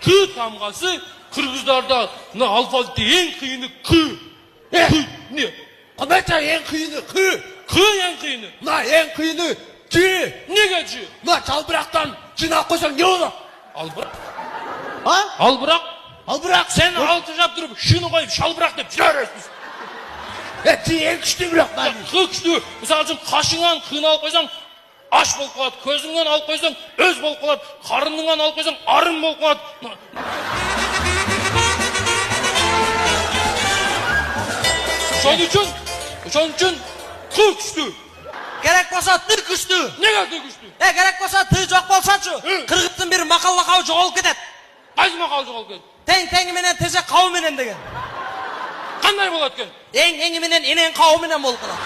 К тамғасы қырғыздарда мына алфавитте ең қиыны К. Не? Қандайша ең қиыны К. К ең қиыны. Мына ең қиыны Ж. Неге Ж? Мына жалбырақтан жинап қойсаң не болады? Албырақ. А? Албырақ. Албырақ. Сен алты жап тұрып, шыны қойып, шалбырақ деп жүресіз. Ж ең күшті бірақ Қ күшті. Мысалы үшін қашыңнан қиын алып қойсаң, аш болып қалады. Көзіңнен алып қойсаң, өз болып қалады. Қарыныңнан алып қойсаң, арын болып қалады. Son üçün Q күшті. Керек болса Т күшті. Неге Т күшті? Керек болса Т жоқ болсашы. Қырғыттың бір мақал-лақау жоғалып кетеді. Қайсы мақал жоғалып кетеді? Тең менен теже қауменен деген. Қандай болады екен? Ең менен енең қауменен болып қалады.